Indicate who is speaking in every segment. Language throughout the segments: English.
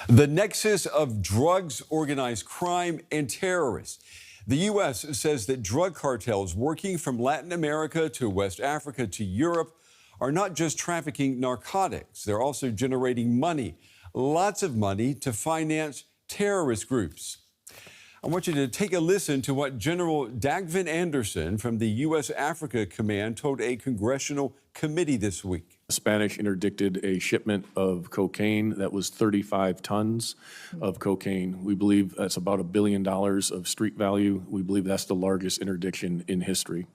Speaker 1: The nexus of drugs, organized crime, and terrorists. The U.S. says that drug cartels working from Latin America to West Africa to Europe are not just trafficking narcotics, they're also generating money, lots of money to finance terrorist groups. I want you to take a listen to what General Dagvin Anderson from the U.S. Africa Command told a congressional committee this week.
Speaker 2: The Spanish interdicted a shipment of cocaine that was 35 tons of cocaine. We believe that's about $1 billion of street value. We believe that's the largest interdiction in history.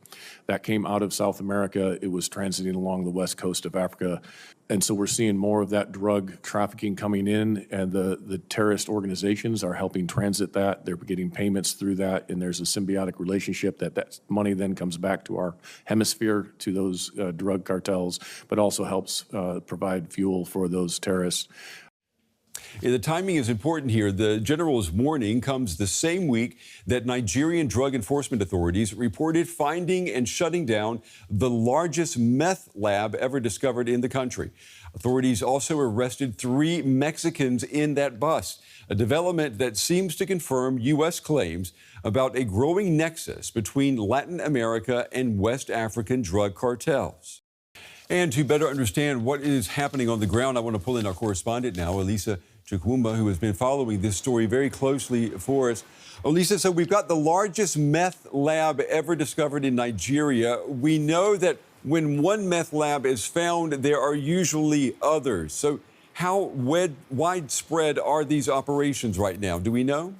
Speaker 2: That came out of South America. It was transiting along the west coast of Africa. And so we're seeing more of that drug trafficking coming in, and the terrorist organizations are helping transit that. They're getting payments through that, and there's a symbiotic relationship that money then comes back to our hemisphere, to those drug cartels, but also helps provide fuel for those terrorists.
Speaker 1: Yeah, the timing is important here. The general's warning comes the same week that Nigerian drug enforcement authorities reported finding and shutting down the largest meth lab ever discovered in the country. Authorities also arrested 3 Mexicans in that bust, a development that seems to confirm U.S. claims about a growing nexus between Latin America and West African drug cartels. And to better understand what is happening on the ground, I want to pull in our correspondent now, Felix Chukwemah, who has been following this story very closely for us. Felix, so we've got the largest meth lab ever discovered in Nigeria. We know that when one meth lab is found, there are usually others. So how widespread are these operations right now? Do we know?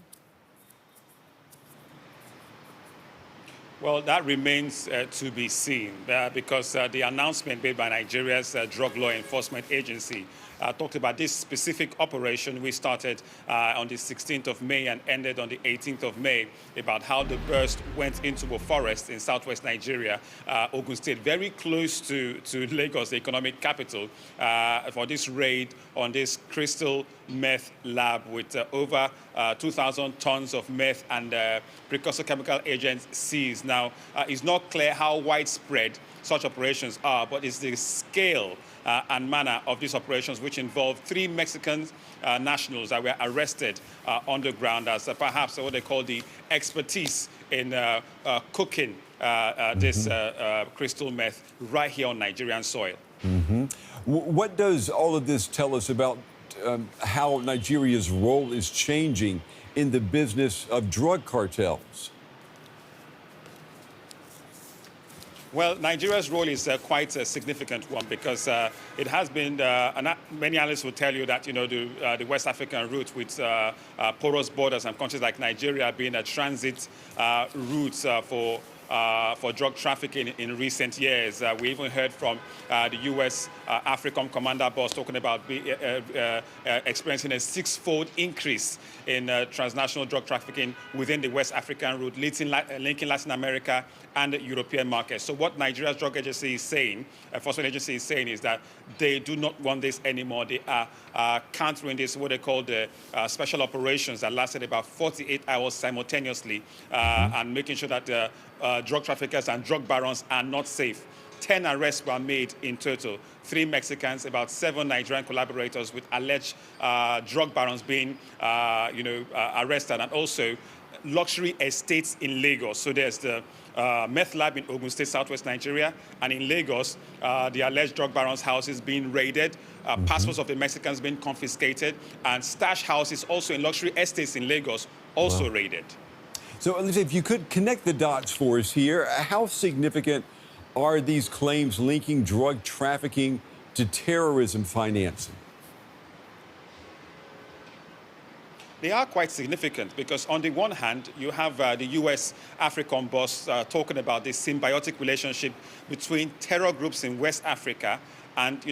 Speaker 3: Well, that remains to be seen because the announcement made by Nigeria's Drug Law Enforcement Agency talked about this specific operation we started on the 16th of May and ended on the 18th of May, about how the burst went into a forest in southwest Nigeria, Ogun State, very close to Lagos, the economic capital, for this raid on this crystal meth lab with over 2,000 tons of meth and precursor chemical agents seized. Now, it's not clear how widespread such operations are, but it's the scale and manner of these operations, which involved 3 Mexican nationals that were arrested on the ground as perhaps what they call the expertise in cooking this crystal meth right here on Nigerian soil.
Speaker 1: What does all of this tell us about how Nigeria's role is changing in the business of drug cartels?
Speaker 3: Well, Nigeria's role is quite a significant one because it has been, and many analysts will tell you that, the West African route with porous borders and countries like Nigeria being a transit route for drug trafficking in recent years. We even heard from the U.S. AFRICOM commander boss talking about experiencing a 6-fold increase in transnational drug trafficking within the West African route, linking Latin America and the European markets. So what Nigeria's drug agency is saying, enforcement agency is saying, is that they do not want this anymore. They are countering this, what they call the special operations that lasted about 48 hours simultaneously, and making sure that the drug traffickers and drug barons are not safe. 10 arrests were made in total. 3 Mexicans, about 7 Nigerian collaborators with alleged drug barons being, arrested, and also luxury estates in Lagos. So there's the meth lab in Ogun State, southwest Nigeria, and in Lagos, the alleged drug barons' houses being raided, passports of the Mexicans being confiscated, and stash houses also in luxury estates in Lagos also raided.
Speaker 1: So, Elisa, if you could connect the dots for us here, how significant are these claims linking drug trafficking to terrorism financing?
Speaker 3: They are quite significant because on the one hand, you have the U.S. AFRICOM boss talking about this symbiotic relationship between terror groups in West Africa and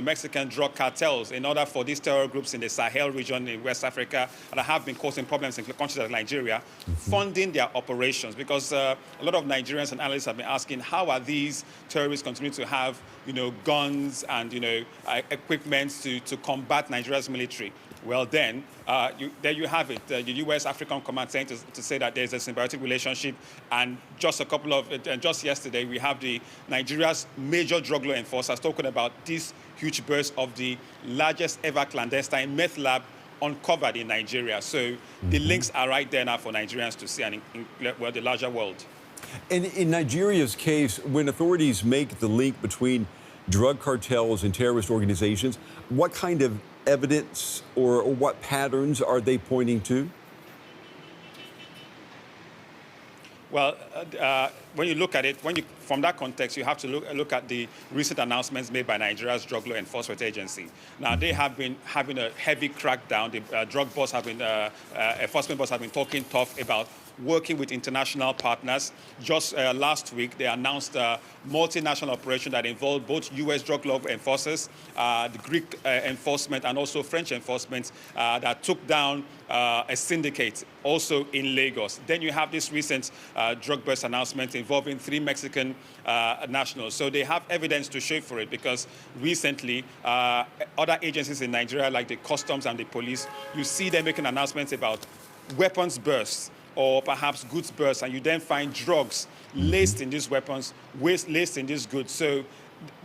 Speaker 3: Mexican drug cartels, in order for these terror groups in the Sahel region in West Africa that have been causing problems in countries like Nigeria, funding their operations. Because a lot of Nigerians and analysts have been asking, how are these terrorists continuing to have guns and equipment to combat Nigeria's military? Well, then, there you have it. The U.S. African Command saying to say that there's a symbiotic relationship. And just just yesterday, we have Nigeria's major drug law enforcement enforcers talking about this huge burst of the largest ever clandestine meth lab uncovered in Nigeria. So the links are right there now for Nigerians to see and well, the larger world.
Speaker 1: And in Nigeria's case, when authorities make the link between drug cartels and terrorist organizations, what kind of evidence or what patterns are they pointing to?
Speaker 3: Well, when you look at it, from that context, you have to look at the recent announcements made by Nigeria's Drug Law Enforcement Agency. Now, they have been having a heavy crackdown. The drug boss have been, enforcement boss have been talking tough about working with international partners. Just last week, they announced a multinational operation that involved both U.S. drug law enforcers, the Greek enforcement, and also French enforcement that took down a syndicate also in Lagos. Then you have this recent drug bust announcement involving 3 Mexican nationals. So they have evidence to show for it because recently other agencies in Nigeria like the customs and the police, you see them making announcements about weapons bursts or perhaps goods bursts, and you then find drugs laced in these weapons, laced in these goods. So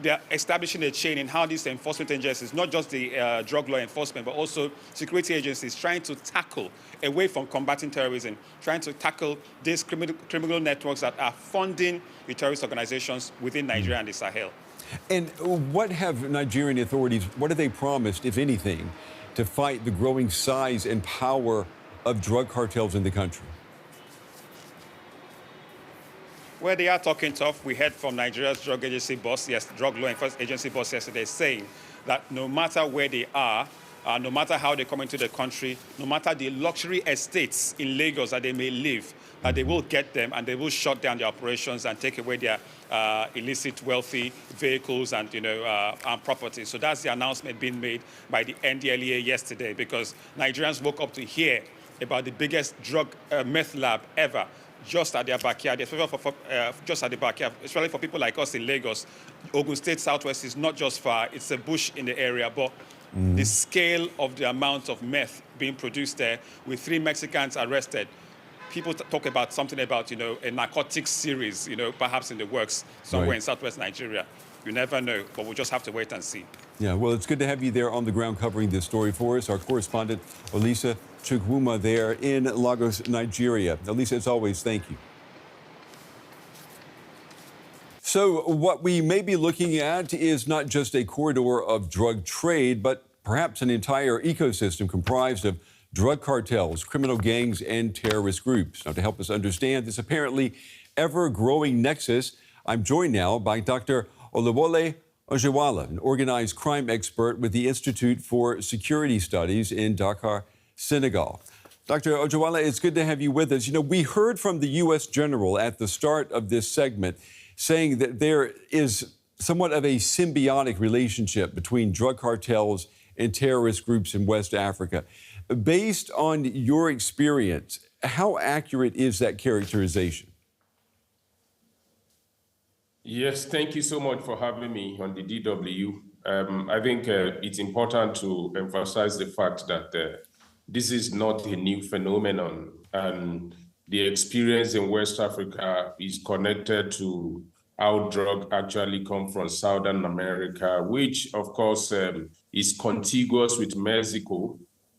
Speaker 3: they're establishing a chain in how these enforcement agencies, not just the drug law enforcement, but also security agencies, trying to tackle, away from combating terrorism, trying to tackle these criminal networks that are funding the terrorist organizations within Nigeria and the Sahel.
Speaker 1: And what have Nigerian authorities, what have they promised, if anything, to fight the growing size and power of drug cartels in the country?
Speaker 3: Where they are talking tough, we heard from Nigeria's drug agency boss, drug law enforcement agency boss yesterday, saying that no matter where they are, no matter how they come into the country, no matter the luxury estates in Lagos that they may live, that they will get them and they will shut down their operations and take away their illicit, wealthy vehicles and and property. So that's the announcement being made by the NDLEA yesterday, because Nigerians woke up to hear about the biggest drug meth lab ever, just at their backyard, just at the backyard, especially for people like us in Lagos. Ogun State Southwest is not just far, it's a bush in the area, but the scale of the amount of meth being produced there, with 3 Mexicans arrested. People talk about something about, a narcotics series, perhaps in the works somewhere in Southwest Nigeria. You never know, but we'll just have to wait and see.
Speaker 1: Yeah, well, it's good to have you there on the ground covering this story for us. Our correspondent, Felix Chukwemah, there in Lagos, Nigeria. Elisa, as always, thank you. So what we may be looking at is not just a corridor of drug trade, but perhaps an entire ecosystem comprised of drug cartels, criminal gangs, and terrorist groups. Now, to help us understand this apparently ever-growing nexus, I'm joined now by Dr. Oluwole Ojewale, an organized crime expert with the Institute for Security Studies in Dakar, Senegal. Dr. Ojewale, it's good to have you with us. We heard from the U.S. General at the start of this segment saying that there is somewhat of a symbiotic relationship between drug cartels and terrorist groups in West Africa. Based on your experience, how accurate is that characterization?
Speaker 4: Yes, thank you so much for having me on the DW. I think it's important to emphasize the fact that this is not a new phenomenon, and the experience in West Africa is connected to how drugs actually come from Southern America, which of course is contiguous with Mexico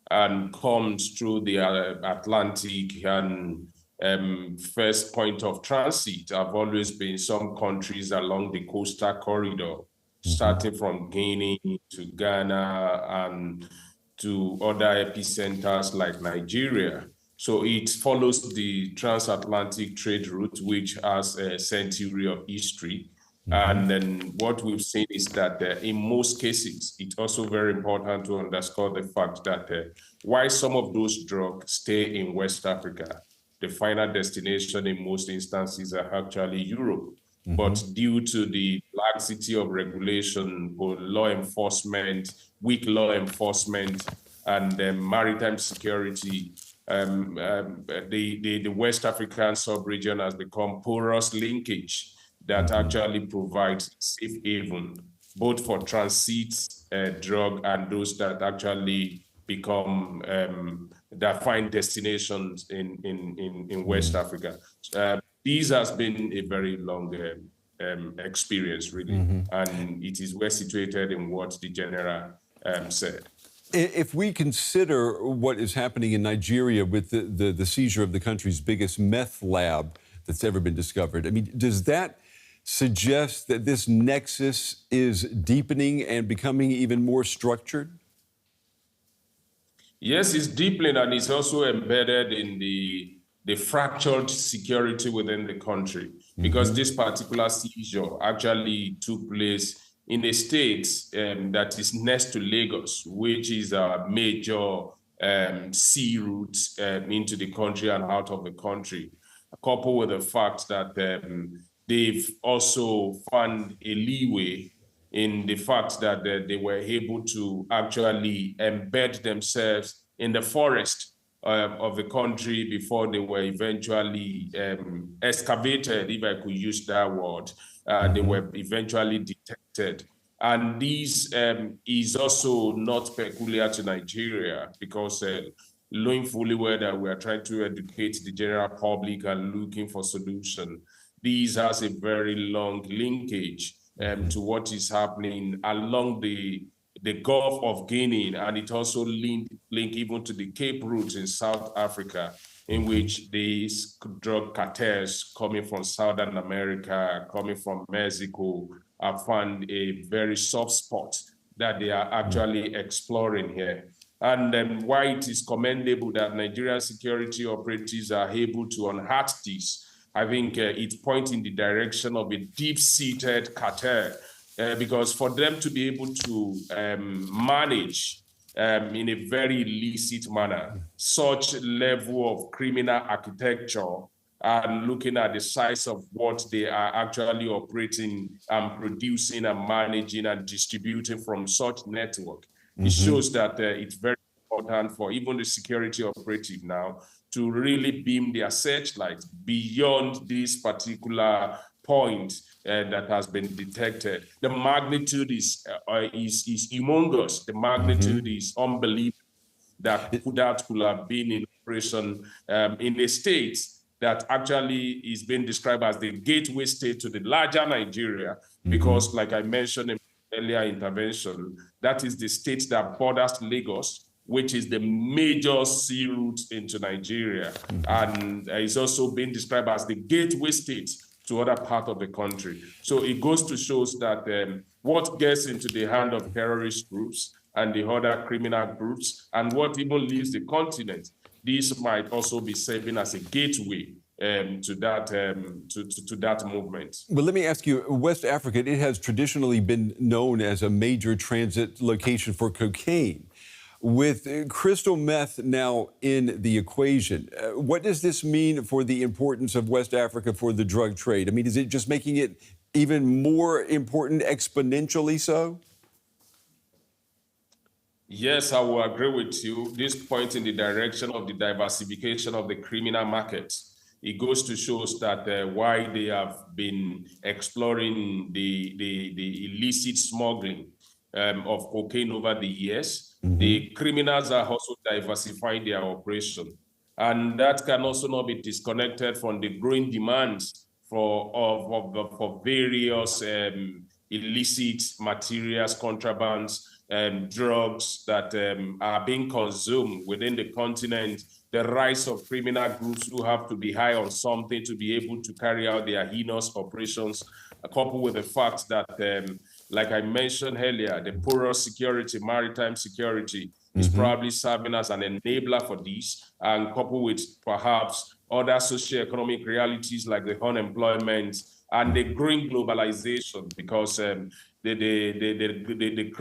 Speaker 4: and comes through the Atlantic, and first point of transit have always been some countries along the coastal corridor, starting from Guinea to Ghana and to other epicenters like Nigeria. So it follows the transatlantic trade route, which has a century of history. And then what we've seen is that in most cases, it's also very important to underscore the fact that while some of those drugs stay in West Africa, the final destination in most instances are actually Europe. But due to the laxity of regulation, both law enforcement, weak law enforcement, and maritime security, the West African sub-region has become porous linkage that actually provides safe haven, both for transit drug and those that actually become, that find destinations in West Africa. This has been a very long experience, really. And it is well situated in what the general said.
Speaker 1: If we consider what is happening in Nigeria with the seizure of the country's biggest meth lab that's ever been discovered, I mean, does that suggest that this nexus is deepening and becoming even more structured?
Speaker 4: Yes, it's deepening, and it's also embedded in the fractured security within the country, because this particular seizure actually took place in a state that is next to Lagos, which is a major sea route into the country and out of the country, coupled with the fact that they've also found a leeway in the fact that they were able to actually embed themselves in the forest of the country before they were eventually excavated, if I could use that word. They were eventually detected. And this is also not peculiar to Nigeria, because knowing fully well that we are trying to educate the general public and looking for solutions, this has a very long linkage to what is happening along the Gulf of Guinea, and it also link even to the Cape route in South Africa, in which these drug cartels coming from Southern America, coming from Mexico, have found a very soft spot that they are actually exploring here. And why it is commendable that Nigerian security operatives are able to unearth this, I think it points in the direction of a deep-seated cartel, because for them to be able to manage in a very illicit manner such level of criminal architecture, and looking at the size of what they are actually operating and producing and managing and distributing from such network, it shows that it's very important for even the security operative now to really beam their searchlight beyond this particular point that has been detected. The magnitude is humongous. The magnitude is unbelievable that could have been in operation in a state that actually is being described as the gateway state to the larger Nigeria, because like I mentioned in earlier intervention, that is the state that borders Lagos, which is the major sea route into Nigeria. And it's also been described as the gateway state to other parts of the country. So it goes to show that what gets into the hand of terrorist groups and the other criminal groups, and what even leaves the continent, this might also be serving as a gateway to that movement.
Speaker 1: Well, let me ask you, West Africa, it has traditionally been known as a major transit location for cocaine. With crystal meth now in the equation, what does this mean for the importance of West Africa for the drug trade? I mean, is it just making it even more important, exponentially so?
Speaker 4: Yes, I will agree with you. This points in the direction of the diversification of the criminal markets. It goes to show that why they have been exploring the illicit smuggling of cocaine over the years. The criminals are also diversifying their operation. And that can also not be disconnected from the growing demands for various illicit materials, contrabands, drugs that are being consumed within the continent, the rise of criminal groups who have to be high on something to be able to carry out their heinous operations, coupled with the fact that, like I mentioned earlier, the porous security, maritime security, is probably serving as an enabler for this, and coupled with perhaps other socioeconomic realities like the unemployment and the growing globalization, because the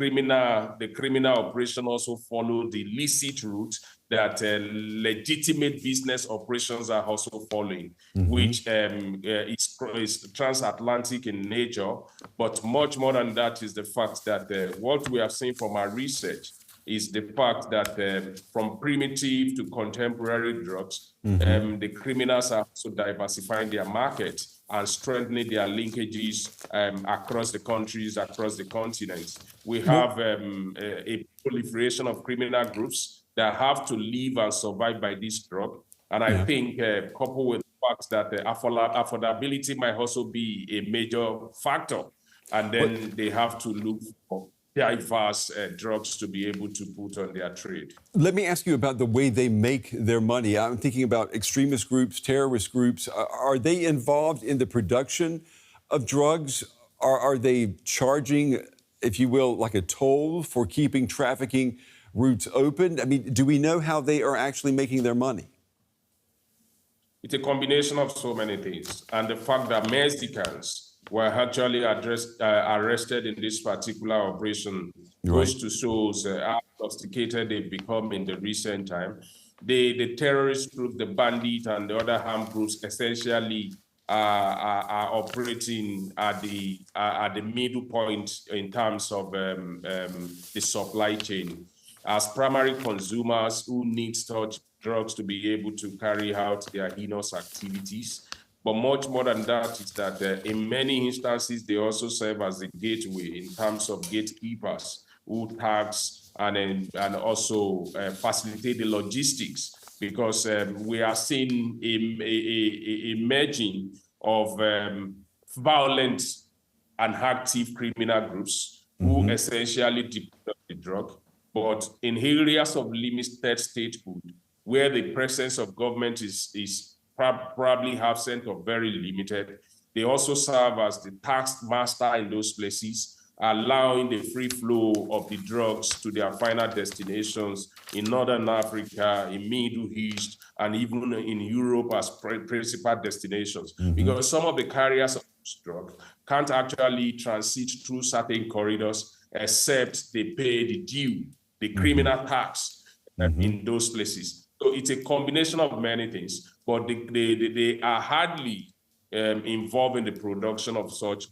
Speaker 4: criminal operation also follow the illicit route that legitimate business operations are also following, which is transatlantic in nature. But much more than that is the fact that what we have seen from our research is the fact that from primitive to contemporary drugs, the criminals are also diversifying their market and strengthening their linkages across the countries, across the continents. We have a proliferation of criminal groups that have to live and survive by this drug. And I think coupled with fact that affordability might also be a major factor. And then they have to look for diverse drugs to be able to put on their trade.
Speaker 1: Let me ask you about the way they make their money. I'm thinking about extremist groups, terrorist groups. Are they involved in the production of drugs? Are they charging, if you will, like a toll for keeping trafficking routes open? I mean, do we know how they are actually making their money?
Speaker 4: It's a combination of so many things. And the fact that Mexicans were actually arrested in this particular operation goes to show how sophisticated they've become in the recent time. The terrorist group, the bandit, and the other armed groups essentially are operating at the middle point in terms of the supply chain. As primary consumers who need such drugs to be able to carry out their heinous activities. But much more than that is that in many instances, they also serve as a gateway in terms of gatekeepers who tax and also facilitate the logistics, because we are seeing a merging of violent and active criminal groups who essentially deploy the drug. But in areas of limited statehood, where the presence of government is probably absent or very limited, they also serve as the tax master in those places, allowing the free flow of the drugs to their final destinations in Northern Africa, in Middle East, and even in Europe as principal destinations. Because some of the carriers of this drug can't actually transit through certain corridors except they pay the due, the criminal tax in those places. So it's a combination of many things, but they are hardly involved in the production of such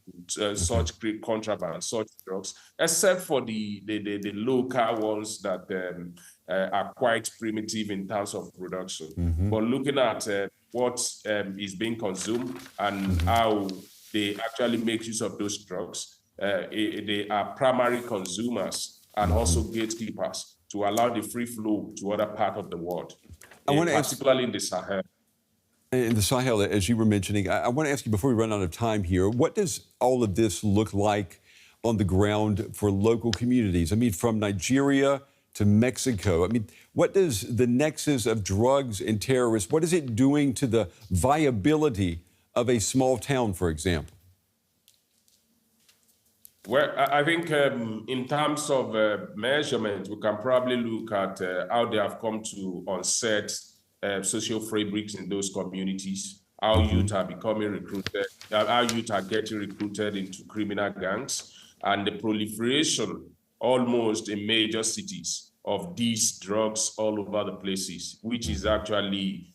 Speaker 4: such contraband, such drugs, except for the local ones that are quite primitive in terms of production. But looking at what is being consumed and how they actually make use of those drugs, they are primary consumers and also gatekeepers to allow the free flow to other parts of the world, particularly in the Sahel.
Speaker 1: In the Sahel, as you were mentioning, I want to ask you before we run out of time here, what does all of this look like on the ground for local communities? I mean, from Nigeria to Mexico. I mean, what does the nexus of drugs and terrorists, what is it doing to the viability of a small town, for example?
Speaker 4: Well, I think in terms of measurement, we can probably look at how they have come to unset social fabrics in those communities, how youth are becoming recruited, how youth are getting recruited into criminal gangs, and the proliferation almost in major cities of these drugs all over the places, which is actually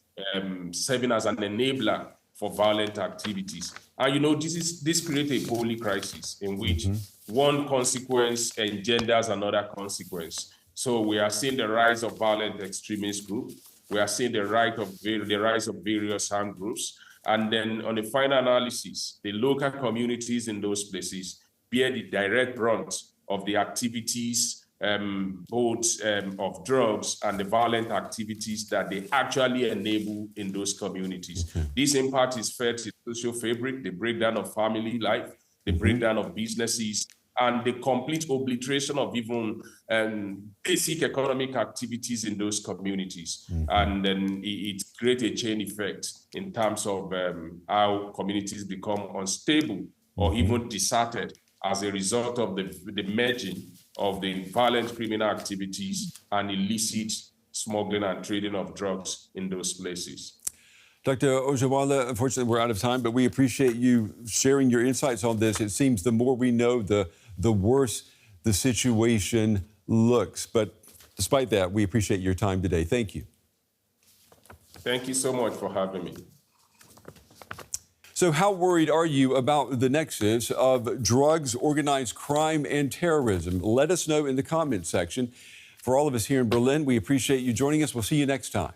Speaker 4: serving as an enabler for violent activities. And you know, this creates a holy crisis in which one consequence engenders another consequence. So we are seeing the rise of violent extremist groups. We are seeing the rise of various armed groups. And then on the final analysis, the local communities in those places bear the direct brunt of the activities, both of drugs and the violent activities that they actually enable in those communities. This impact is felt in social fabric, the breakdown of family life, the breakdown of businesses, and the complete obliteration of even basic economic activities in those communities. And then it creates a chain effect in terms of how communities become unstable or even deserted as a result of the merging of the violent criminal activities and illicit smuggling and trading of drugs in those places.
Speaker 1: Dr. Ojewale, unfortunately, we're out of time, but we appreciate you sharing your insights on this. It seems the more we know, the worse the situation looks. But despite that, we appreciate your time today. Thank you.
Speaker 4: Thank you so much for having me.
Speaker 1: So how worried are you about the nexus of drugs, organized crime, and terrorism? Let us know in the comments section. For all of us here in Berlin, we appreciate you joining us. We'll see you next time.